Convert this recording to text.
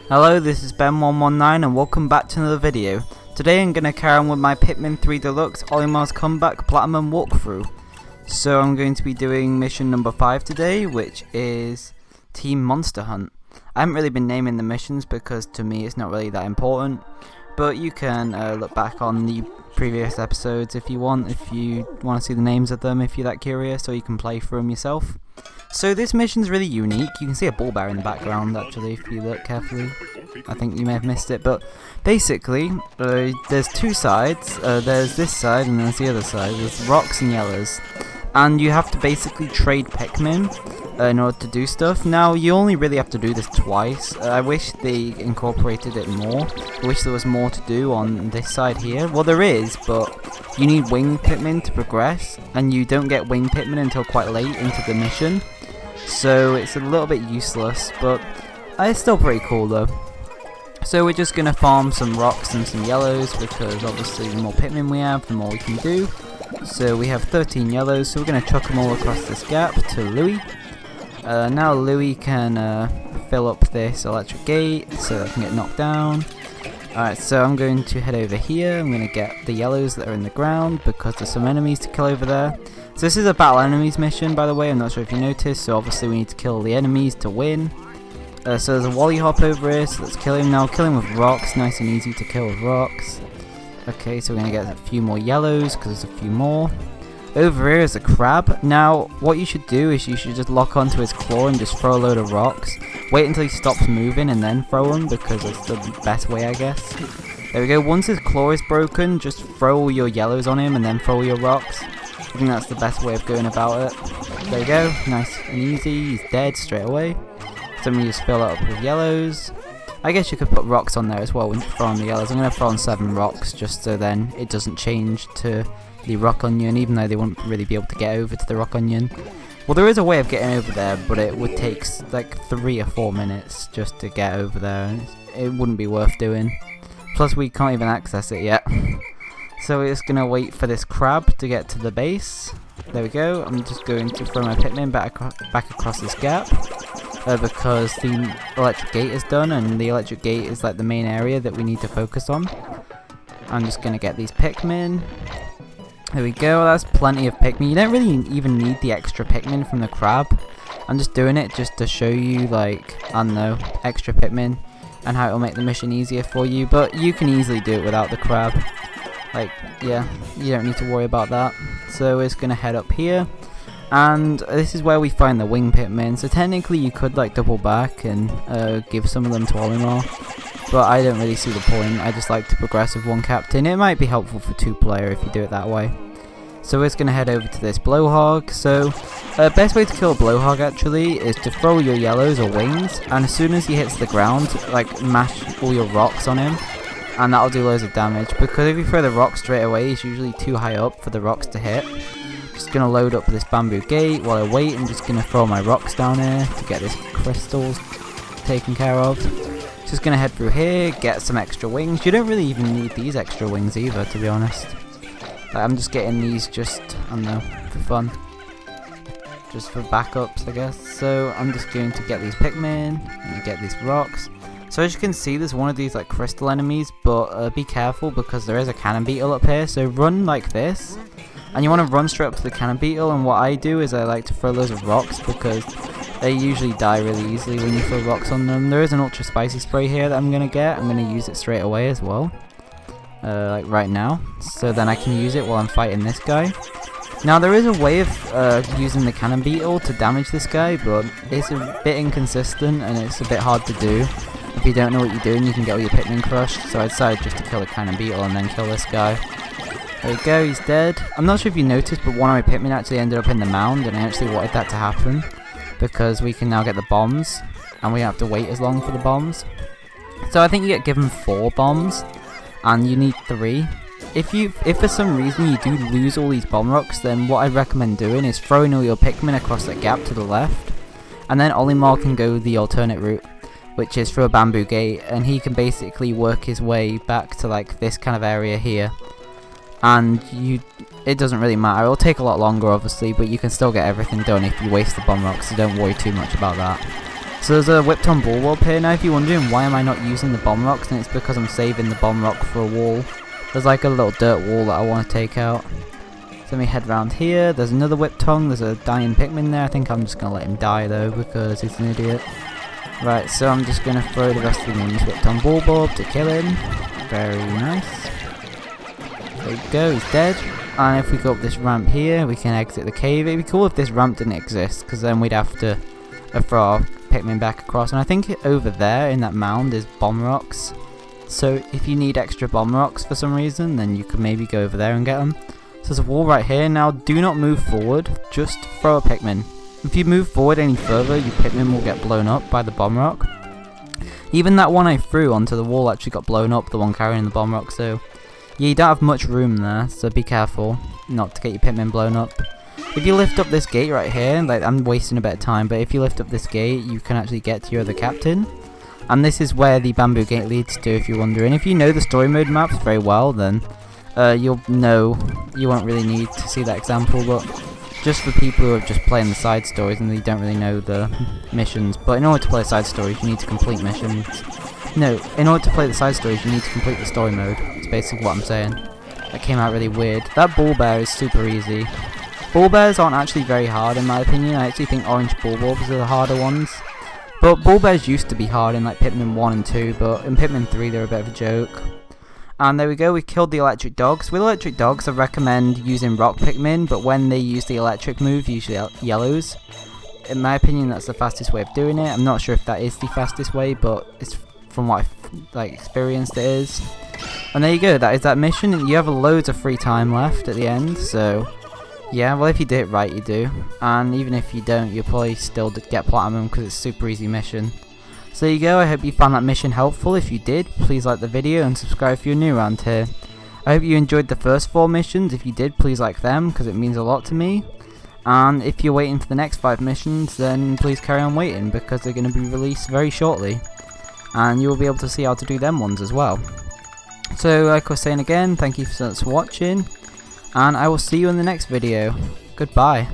Hello, this is Ben119 and welcome back to another video. Today I'm going to carry on with my Pikmin 3 Deluxe Olimars Comeback Platinum walkthrough. So I'm going to be doing mission number 5 today, which is Team Monster Hunt. I haven't really been naming the missions because to me it's not really that important, but you can look back on the previous episodes if you want to see the names of them, if you're that curious, or you can play through them yourself. So this mission's really unique. You can see a bull bear in the background actually if you look carefully. I think you may have missed it, but basically there's two sides. There's this side and there's the other side. There's rocks and yellows, and you have to basically trade Pikmin in order to do stuff. Now you only really have to do this twice. I wish they incorporated it more. I wish there was more to do on this side here. Well, there is, but you need wing Pikmin to progress, and you don't get wing Pikmin until quite late into the mission. So it's a little bit useless, but it's still pretty cool though. So we're just going to farm some rocks and some yellows, because obviously the more Pikmin we have, the more we can do. So we have 13 yellows, so we're going to chuck them all across this gap to Louis. Now Louis can fill up this electric gate so that I can get knocked down. Alright, so I'm going to head over here. I'm going to get the yellows that are in the ground because there's some enemies to kill over there. So this is a battle enemies mission, by the way. I'm not sure if you noticed. So obviously we need to kill the enemies to win. So there's a Wally Hop over here, so let's kill him now. Kill him with rocks, nice and easy to kill with rocks. Okay, so we're going to get a few more yellows because there's a few more. Over here is a crab. Now, what you should do is you should just lock onto his claw and just throw a load of rocks. Wait until he stops moving and then throw them, because it's the best way, I guess. There we go. Once his claw is broken, just throw all your yellows on him and then throw all your rocks. I think that's the best way of going about it. There we go. Nice and easy. He's dead straight away. So we just fill it up with yellows. I guess you could put rocks on there as well when you throw on the yellows. I'm going to throw on 7 rocks just so then it doesn't change to the rock onion, even though they wouldn't really be able to get over to the rock onion. Well, there is a way of getting over there, but it would take like 3 or 4 minutes just to get over there. It wouldn't be worth doing. Plus we can't even access it yet. So we're just going to wait for this crab to get to the base. There we go. I'm just going to throw my Pikmin back across this gap. Because the electric gate is done, and the electric gate is like the main area that we need to focus on. I'm just going to get these Pikmin. There we go, that's plenty of Pikmin. You don't really even need the extra Pikmin from the crab. I'm just doing it just to show you, like, I don't know, extra Pikmin and how it'll make the mission easier for you. But you can easily do it without the crab. Like, yeah, you don't need to worry about that. So we're just going to head up here. And this is where we find the wing Pikmin. So technically you could like double back and give some of them to Olimar, but I don't really see the point. I just like to progress with one captain. It might be helpful for 2-player if you do it that way. So we're just going to head over to this blowhog. So best way to kill a blowhog actually is to throw your yellows or wings, and as soon as he hits the ground, like mash all your rocks on him, and that'll do loads of damage. Because if you throw the rocks straight away, it's usually too high up for the rocks to hit. Just gonna load up this bamboo gate while I wait. I'm just gonna throw my rocks down here to get this crystals taken care of. Just gonna head through here, get some extra wings. You don't really even need these extra wings either, to be honest. Like, I'm just getting these just, I don't know, for fun. Just for backups, I guess. So I'm just going to get these Pikmin and get these rocks. So as you can see, there's one of these like crystal enemies, but be careful because there is a cannon beetle up here. So run like this. And you want to run straight up to the cannon beetle, and what I do is I like to throw loads of rocks because they usually die really easily when you throw rocks on them. There is an ultra spicy spray here that I'm going to get. I'm going to use it straight away as well, like right now, so then I can use it while I'm fighting this guy. Now there is a way of using the cannon beetle to damage this guy, but it's a bit inconsistent and it's a bit hard to do. If you don't know what you're doing, you can get all your Pikmin crushed, so I decided just to kill the cannon beetle and then kill this guy. There we go, he's dead. I'm not sure if you noticed, but one of my Pikmin actually ended up in the mound, and I actually wanted that to happen because we can now get the bombs, and we don't have to wait as long for the bombs. So I think you get given 4 bombs, and you need 3. If for some reason you do lose all these bomb rocks, then what I recommend doing is throwing all your Pikmin across that gap to the left, and then Olimar can go the alternate route, which is through a bamboo gate, and he can basically work his way back to like this kind of area here. And it doesn't really matter. It'll take a lot longer obviously, but you can still get everything done if you waste the bomb rocks, so don't worry too much about that. So there's a whipped on ball warp here. Now if you're wondering why am I not using the bomb rocks, then it's because I'm saving the bomb rock for a wall. There's like a little dirt wall that I want to take out. So let me head round here. There's another whipped tongue. There's a dying Pikmin there. I think I'm just going to let him die though because he's an idiot. Right, so I'm just going to throw the rest of the minions whipped on ball bob to kill him. Very nice. There we go, he's dead. And if we go up this ramp here, we can exit the cave. It'd be cool if this ramp didn't exist, because then we'd have to throw our Pikmin back across. And I think over there in that mound is bomb rocks. So if you need extra bomb rocks for some reason, then you could maybe go over there and get them. So there's a wall right here. Now do not move forward, just throw a Pikmin. If you move forward any further, your Pikmin will get blown up by the bomb rock. Even that one I threw onto the wall actually got blown up, the one carrying the bomb rock, so yeah, you don't have much room there, so be careful not to get your Pikmin blown up. If you lift up this gate right here, like I'm wasting a bit of time, but if you lift up this gate, you can actually get to your other captain. And this is where the bamboo gate leads to, if you're wondering. If you know the story mode maps very well, then you'll know, you won't really need to see that example, but just for people who are just playing the side stories and they don't really know the missions. But in order to play side stories, you need to complete missions. No, in order to play the side stories, you need to complete the story mode. That's basically what I'm saying. That came out really weird. That ball bear is super easy. Ball bears aren't actually very hard in my opinion. I actually think orange ball orbs are the harder ones. But ball bears used to be hard in like Pikmin 1 and 2, but in Pikmin 3 they're a bit of a joke. And there we go, we killed the electric dogs. With electric dogs I recommend using rock Pikmin, but when they use the electric move, usually yellows. In my opinion that's the fastest way of doing it. I'm not sure if that is the fastest way, but it's from what I've experienced it is. And there you go, that is that mission, and you have loads of free time left at the end, so yeah, well if you do it right you do. And even if you don't, you'll probably still get platinum because it's a super easy mission. So there you go, I hope you found that mission helpful. If you did, please like the video and subscribe if you're new around here. I hope you enjoyed the first 4 missions. If you did, please like them because it means a lot to me. And if you're waiting for the next 5 missions, then please carry on waiting because they're going to be released very shortly. And you'll be able to see how to do them ones as well. So like I was saying again, thank you so much for watching. And I will see you in the next video. Goodbye.